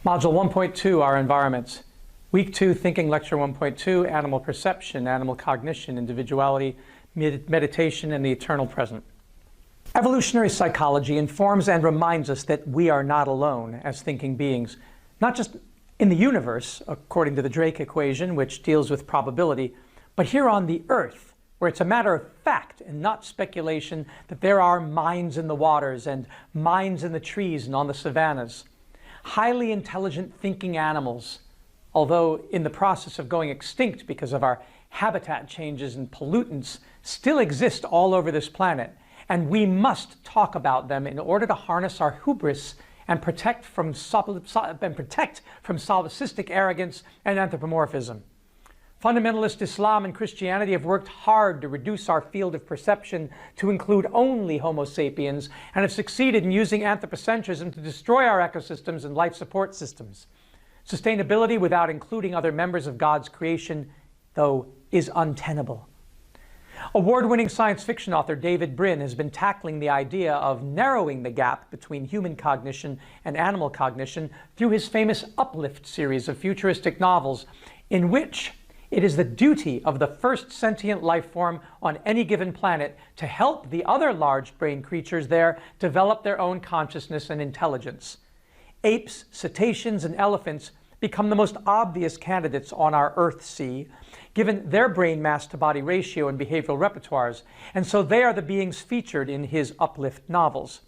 Module 1.2, our environments. Week 2, Thinking Lecture 1.2, Animal Perception, Animal Cognition, Individuality, Meditation, and the Eternal Present. Evolutionary psychology informs and reminds us that we are not alone as thinking beings, not just in the universe, according to the Drake equation, which deals with probability, but here on the Earth, where it's a matter of fact and not speculation that there are minds in the waters and minds in the trees and on the savannas. Highly intelligent thinking animals, although in the process of going extinct because of our habitat changes and pollutants, still exist all over this planet, and we must talk about them in order to harness our hubris and protect from solipsistic arrogance and anthropomorphism. Fundamentalist Islam and Christianity have worked hard to reduce our field of perception to include only Homo sapiens and have succeeded in using anthropocentrism to destroy our ecosystems and life support systems. Sustainability without including other members of God's creation, though, is untenable. Award-winning science fiction author David Brin has been tackling the idea of narrowing the gap between human cognition and animal cognition through his famous Uplift series of futuristic novels, in which it is the duty of the first sentient life form on any given planet to help the other large brain creatures there develop their own consciousness and intelligence. Apes, cetaceans, and elephants become the most obvious candidates on our Earth sea, given their brain mass to body ratio and behavioral repertoires, and so they are the beings featured in his Uplift novels.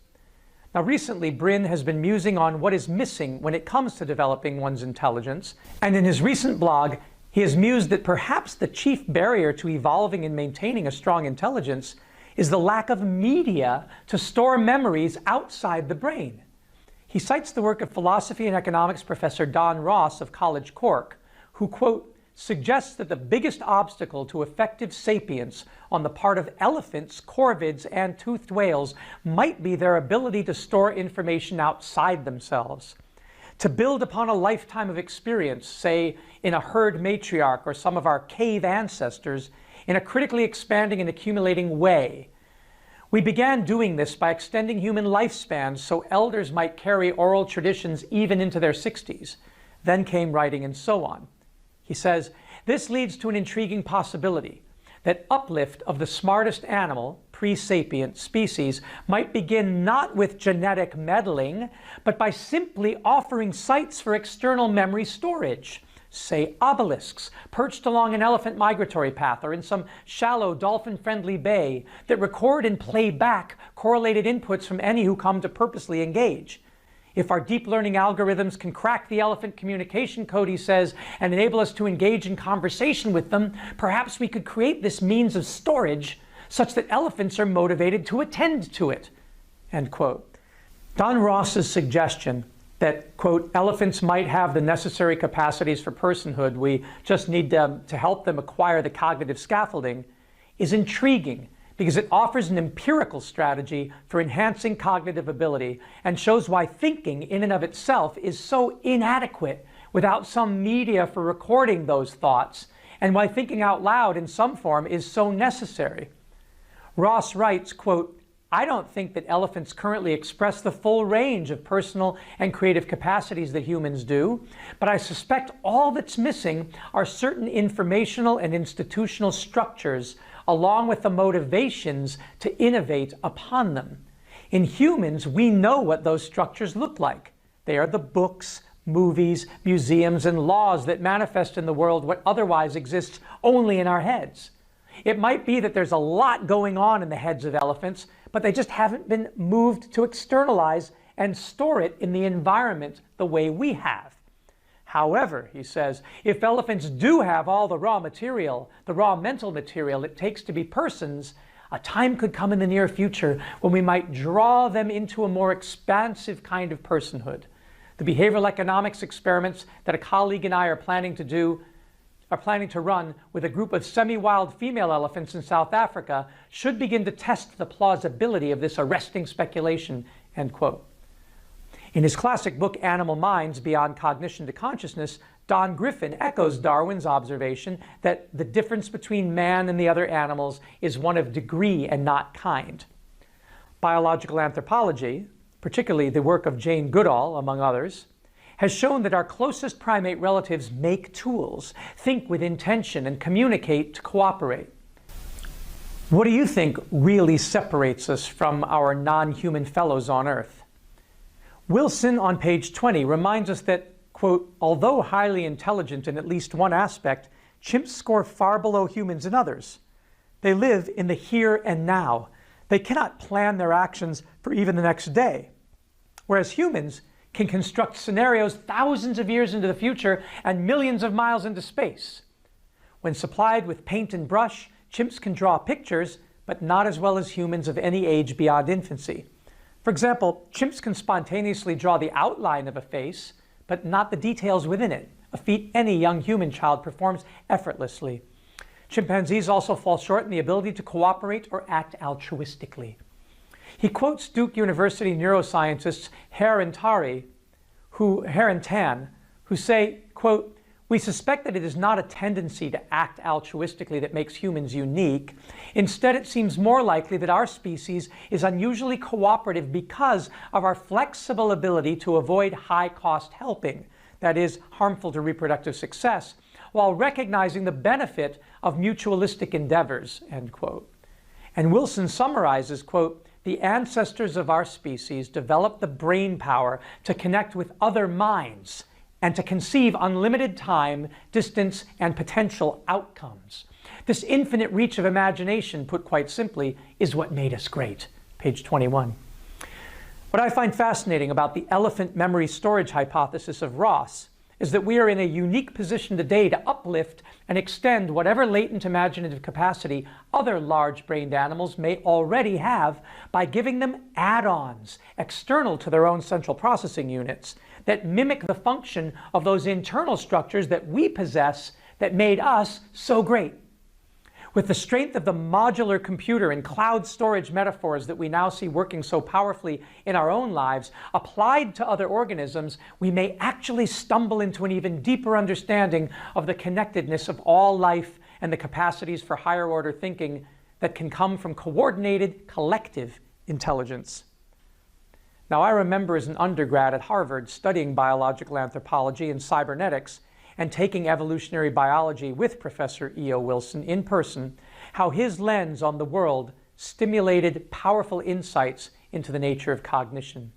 Now recently, Brin has been musing on what is missing when it comes to developing one's intelligence, and in his recent blog, he has mused that perhaps the chief barrier to evolving and maintaining a strong intelligence is the lack of media to store memories outside the brain. He cites the work of philosophy and economics professor Don Ross of College Cork, who, quote, suggests that the biggest obstacle to effective sapience on the part of elephants, corvids, and toothed whales might be their ability to store information outside themselves. To build upon a lifetime of experience, say in a herd matriarch or some of our cave ancestors, in a critically expanding and accumulating way. We began doing this by extending human lifespans so elders might carry oral traditions even into their 60s. Then came writing and so on. He says, this leads to an intriguing possibility that uplift of the smartest animal, pre-sapient species, might begin not with genetic meddling, but by simply offering sites for external memory storage. Say obelisks perched along an elephant migratory path or in some shallow dolphin-friendly bay that record and play back correlated inputs from any who come to purposely engage. If our deep learning algorithms can crack the elephant communication code, he says, and enable us to engage in conversation with them, perhaps we could create this means of storage such that elephants are motivated to attend to it, end quote. Don Ross's suggestion that, quote, elephants might have the necessary capacities for personhood, we just need to help them acquire the cognitive scaffolding, is intriguing because it offers an empirical strategy for enhancing cognitive ability and shows why thinking in and of itself is so inadequate without some media for recording those thoughts, and why thinking out loud in some form is so necessary. Ross writes, quote, I don't think that elephants currently express the full range of personal and creative capacities that humans do, but I suspect all that's missing are certain informational and institutional structures along with the motivations to innovate upon them. In humans, we know what those structures look like. They are the books, movies, museums, and laws that manifest in the world what otherwise exists only in our heads. It might be that there's a lot going on in the heads of elephants, but they just haven't been moved to externalize and store it in the environment the way we have. However, he says, if elephants do have all the raw material, the raw mental material it takes to be persons, a time could come in the near future when we might draw them into a more expansive kind of personhood. The behavioral economics experiments that a colleague and I are planning to run with a group of semi-wild female elephants in South Africa should begin to test the plausibility of this arresting speculation, end quote. In his classic book, Animal Minds, Beyond Cognition to Consciousness, Don Griffin echoes Darwin's observation that the difference between man and the other animals is one of degree and not kind. Biological anthropology, particularly the work of Jane Goodall, among others, has shown that our closest primate relatives make tools, think with intention, and communicate to cooperate. What do you think really separates us from our non-human fellows on Earth? Wilson on page 20 reminds us that, quote, although highly intelligent in at least one aspect, chimps score far below humans in others. They live in the here and now. They cannot plan their actions for even the next day. Whereas humans can construct scenarios thousands of years into the future and millions of miles into space. When supplied with paint and brush, chimps can draw pictures, but not as well as humans of any age beyond infancy. For example, chimps can spontaneously draw the outline of a face, but not the details within it, a feat any young human child performs effortlessly. Chimpanzees also fall short in the ability to cooperate or act altruistically. He quotes Duke University neuroscientists Hare and Tan, who say, quote, we suspect that it is not a tendency to act altruistically that makes humans unique. Instead, it seems more likely that our species is unusually cooperative because of our flexible ability to avoid high-cost helping, that is, harmful to reproductive success, while recognizing the benefit of mutualistic endeavors, end quote. And Wilson summarizes, quote, the ancestors of our species developed the brain power to connect with other minds and to conceive unlimited time, distance, and potential outcomes. This infinite reach of imagination, put quite simply, is what made us great. Page 21. What I find fascinating about the elephant memory storage hypothesis of Ross is that we are in a unique position today to uplift and extend whatever latent imaginative capacity other large-brained animals may already have by giving them add-ons external to their own central processing units that mimic the function of those internal structures that we possess that made us so great. With the strength of the modular computer and cloud storage metaphors that we now see working so powerfully in our own lives, applied to other organisms, we may actually stumble into an even deeper understanding of the connectedness of all life and the capacities for higher order thinking that can come from coordinated collective intelligence. Now, I remember as an undergrad at Harvard studying biological anthropology and cybernetics and taking evolutionary biology with Professor E.O. Wilson in person, how his lens on the world stimulated powerful insights into the nature of cognition.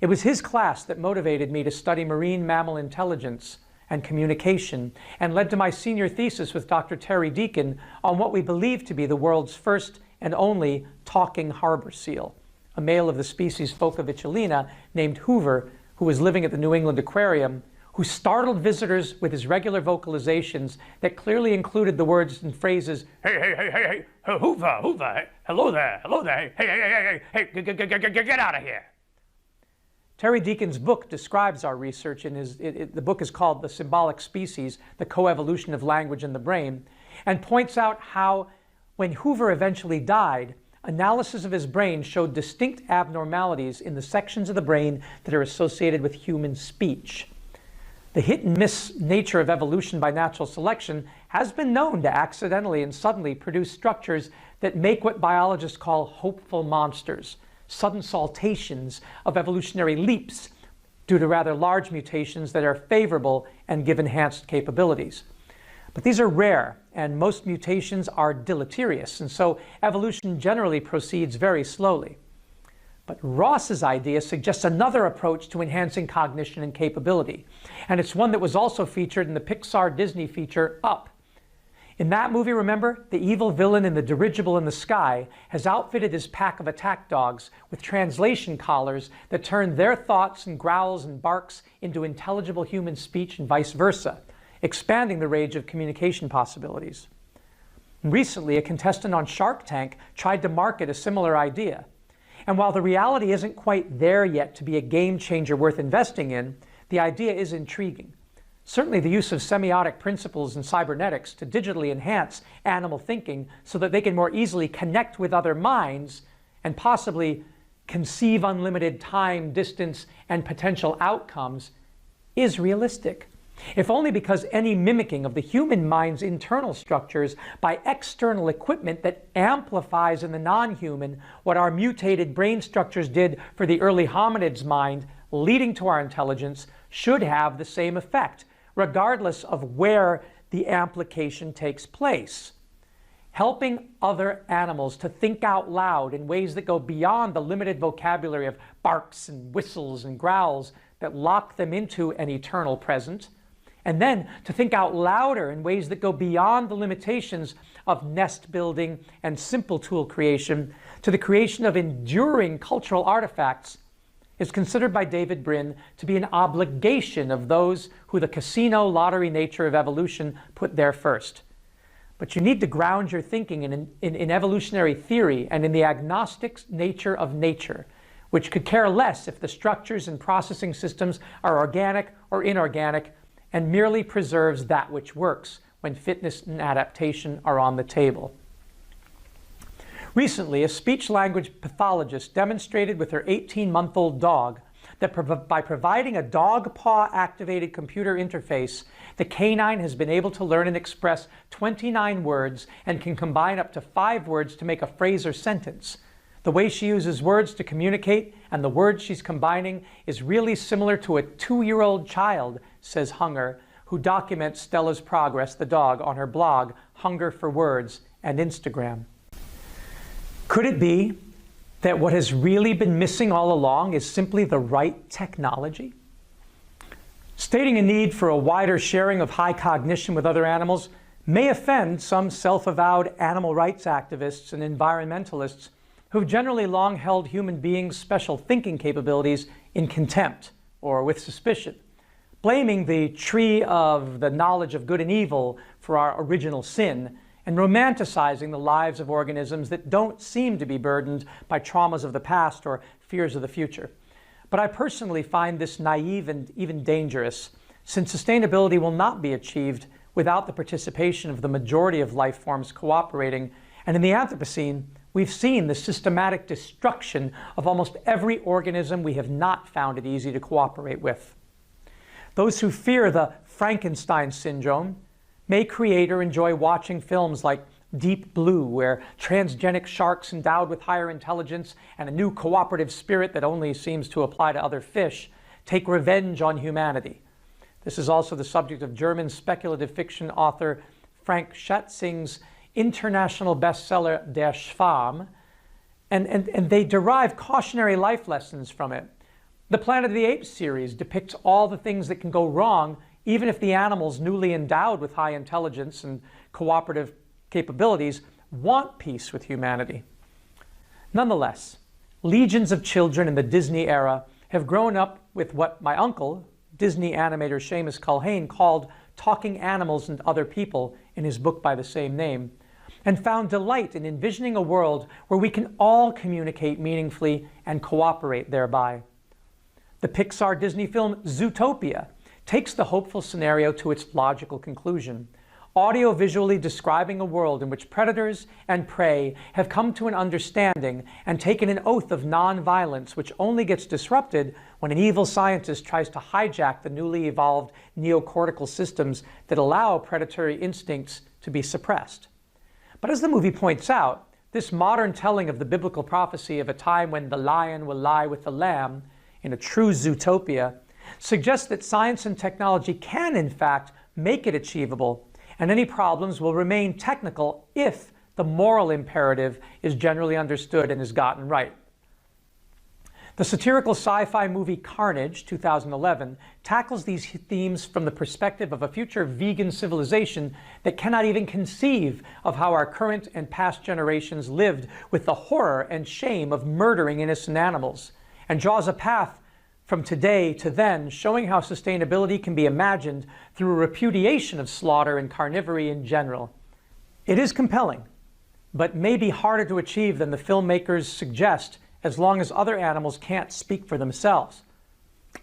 It was his class that motivated me to study marine mammal intelligence and communication and led to my senior thesis with Dr. Terry Deacon on what we believe to be the world's first and only talking harbor seal, a male of the species Phoca named Hoover, who was living at the New England Aquarium, who startled visitors with his regular vocalizations that clearly included the words and phrases, hey, hey, hey, hey, hey, Hoover, Hoover, hey, hello there, hey, hey, hey, hey, hey, get out of here. Terry Deacon's book describes our research in the book is called The Symbolic Species, The Coevolution of Language in the Brain, and points out how, when Hoover eventually died, analysis of his brain showed distinct abnormalities in the sections of the brain that are associated with human speech. The hit-and-miss nature of evolution by natural selection has been known to accidentally and suddenly produce structures that make what biologists call hopeful monsters, sudden saltations of evolutionary leaps due to rather large mutations that are favorable and give enhanced capabilities. But these are rare, and most mutations are deleterious, and so evolution generally proceeds very slowly. But Ross's idea suggests another approach to enhancing cognition and capability, and it's one that was also featured in the Pixar Disney feature Up. In that movie, remember, the evil villain in the dirigible in the sky has outfitted his pack of attack dogs with translation collars that turn their thoughts and growls and barks into intelligible human speech and vice versa, expanding the range of communication possibilities. Recently, a contestant on Shark Tank tried to market a similar idea. And while the reality isn't quite there yet to be a game changer worth investing in, the idea is intriguing. Certainly the use of semiotic principles in cybernetics to digitally enhance animal thinking so that they can more easily connect with other minds and possibly conceive unlimited time, distance, and potential outcomes is realistic. If only because any mimicking of the human mind's internal structures by external equipment that amplifies in the non-human what our mutated brain structures did for the early hominid's mind leading to our intelligence should have the same effect, regardless of where the application takes place. Helping other animals to think out loud in ways that go beyond the limited vocabulary of barks and whistles and growls that lock them into an eternal present, and then to think out louder in ways that go beyond the limitations of nest building and simple tool creation to the creation of enduring cultural artifacts, is considered by David Brin to be an obligation of those who the casino lottery nature of evolution put there first. But you need to ground your thinking in evolutionary theory and in the agnostic nature of nature, which could care less if the structures and processing systems are organic or inorganic, and merely preserves that which works when fitness and adaptation are on the table. Recently, a speech-language pathologist demonstrated with her 18-month-old dog that by providing a dog paw-activated computer interface, the canine has been able to learn and express 29 words and can combine up to 5 words to make a phrase or sentence. The way she uses words to communicate and the words she's combining is really similar to a 2-year-old child, says Hunger, who documents Stella's progress, the dog, on her blog, Hunger for Words, and Instagram. Could it be that what has really been missing all along is simply the right technology? Stating a need for a wider sharing of high cognition with other animals may offend some self-avowed animal rights activists and environmentalists who've generally long held human beings' special thinking capabilities in contempt or with suspicion, blaming the tree of the knowledge of good and evil for our original sin, and romanticizing the lives of organisms that don't seem to be burdened by traumas of the past or fears of the future. But I personally find this naive and even dangerous, since sustainability will not be achieved without the participation of the majority of life forms cooperating. And in the Anthropocene, we've seen the systematic destruction of almost every organism we have not found it easy to cooperate with. Those who fear the Frankenstein syndrome may create or enjoy watching films like Deep Blue, where transgenic sharks endowed with higher intelligence and a new cooperative spirit that only seems to apply to other fish take revenge on humanity. This is also the subject of German speculative fiction author Frank Schatzing's international bestseller Der Schwarm, and they derive cautionary life lessons from it. The Planet of the Apes series depicts all the things that can go wrong even if the animals newly endowed with high intelligence and cooperative capabilities want peace with humanity. Nonetheless, legions of children in the Disney era have grown up with what my uncle, Disney animator Seamus Culhane, called talking animals and other people in his book by the same name, and found delight in envisioning a world where we can all communicate meaningfully and cooperate thereby. The Pixar Disney film Zootopia takes the hopeful scenario to its logical conclusion, audio-visually describing a world in which predators and prey have come to an understanding and taken an oath of non-violence, which only gets disrupted when an evil scientist tries to hijack the newly evolved neocortical systems that allow predatory instincts to be suppressed. But as the movie points out, this modern telling of the biblical prophecy of a time when the lion will lie with the lamb in a true Zootopia suggests that science and technology can, in fact, make it achievable, and any problems will remain technical if the moral imperative is generally understood and is gotten right. The satirical sci-fi movie Carnage, 2011, tackles these themes from the perspective of a future vegan civilization that cannot even conceive of how our current and past generations lived with the horror and shame of murdering innocent animals, and draws a path from today to then, showing how sustainability can be imagined through a repudiation of slaughter and carnivory in general. It is compelling, but may be harder to achieve than the filmmakers suggest, as long as other animals can't speak for themselves.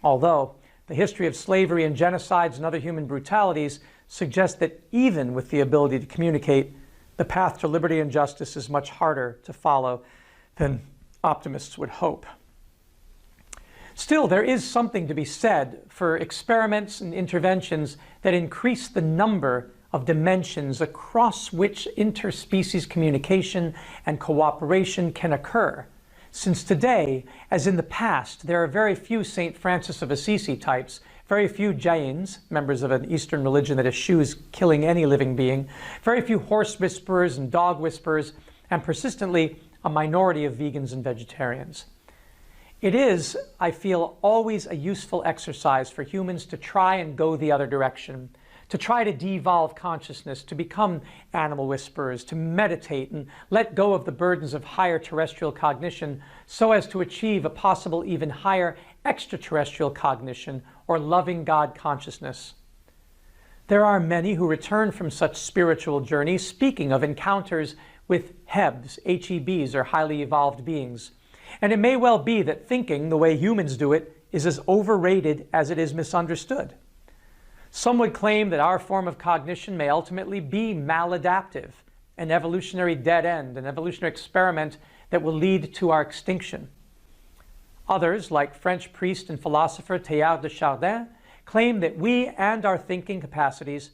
Although the history of slavery and genocides and other human brutalities suggest that even with the ability to communicate, the path to liberty and justice is much harder to follow than optimists would hope. Still, there is something to be said for experiments and interventions that increase the number of dimensions across which interspecies communication and cooperation can occur, since today, as in the past, there are very few St. Francis of Assisi types, very few Jains, members of an Eastern religion that eschews killing any living being, very few horse whisperers and dog whisperers, and persistently a minority of vegans and vegetarians. It is, I feel, always a useful exercise for humans to try and go the other direction, to try to devolve consciousness, to become animal whisperers, to meditate and let go of the burdens of higher terrestrial cognition so as to achieve a possible even higher extraterrestrial cognition or loving God consciousness. There are many who return from such spiritual journeys speaking of encounters with HEBs, HEBs, or highly evolved beings. And it may well be that thinking the way humans do it is as overrated as it is misunderstood. Some would claim that our form of cognition may ultimately be maladaptive, an evolutionary dead end, an evolutionary experiment that will lead to our extinction. Others, like French priest and philosopher Teilhard de Chardin, claim that we and our thinking capacities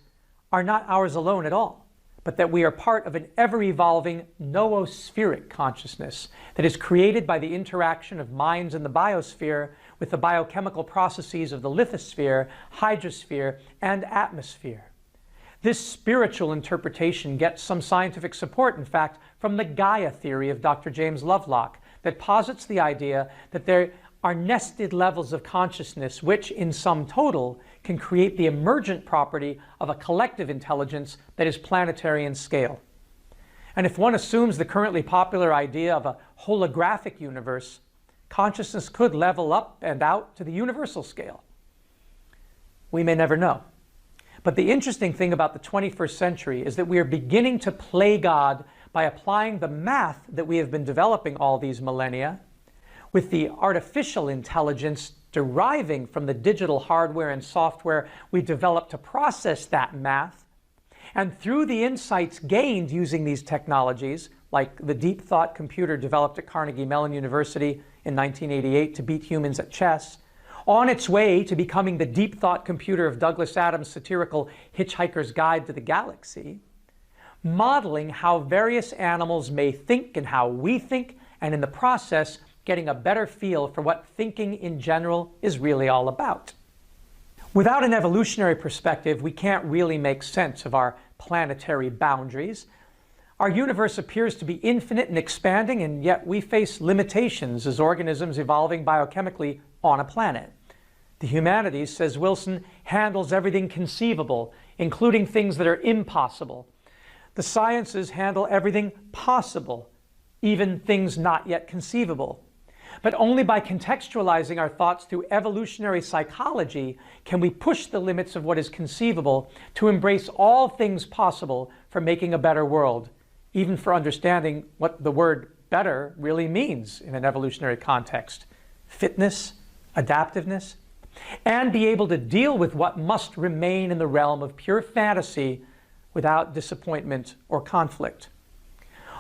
are not ours alone at all, but that we are part of an ever-evolving noospheric consciousness that is created by the interaction of minds in the biosphere with the biochemical processes of the lithosphere, hydrosphere, and atmosphere. This spiritual interpretation gets some scientific support, in fact, from the Gaia theory of Dr. James Lovelock, that posits the idea that there are nested levels of consciousness which, in sum total, can create the emergent property of a collective intelligence that is planetary in scale. And if one assumes the currently popular idea of a holographic universe, consciousness could level up and out to the universal scale. We may never know. But the interesting thing about the 21st century is that we are beginning to play God by applying the math that we have been developing all these millennia with the artificial intelligence deriving from the digital hardware and software we developed to process that math. And through the insights gained using these technologies, like the deep thought computer developed at Carnegie Mellon University in 1988 to beat humans at chess, on its way to becoming the deep thought computer of Douglas Adams' satirical Hitchhiker's Guide to the Galaxy, modeling how various animals may think and how we think, and in the process, getting a better feel for what thinking in general is really all about. Without an evolutionary perspective, we can't really make sense of our planetary boundaries. Our universe appears to be infinite and expanding, and yet we face limitations as organisms evolving biochemically on a planet. The humanities, says Wilson, handles everything conceivable, including things that are impossible. The sciences handle everything possible, even things not yet conceivable. But only by contextualizing our thoughts through evolutionary psychology can we push the limits of what is conceivable to embrace all things possible for making a better world, even for understanding what the word better really means in an evolutionary context. Fitness, adaptiveness, and be able to deal with what must remain in the realm of pure fantasy without disappointment or conflict.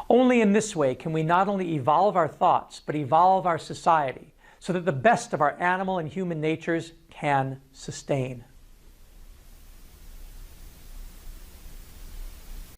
Only in this way can we not only evolve our thoughts, but evolve our society so that the best of our animal and human natures can sustain.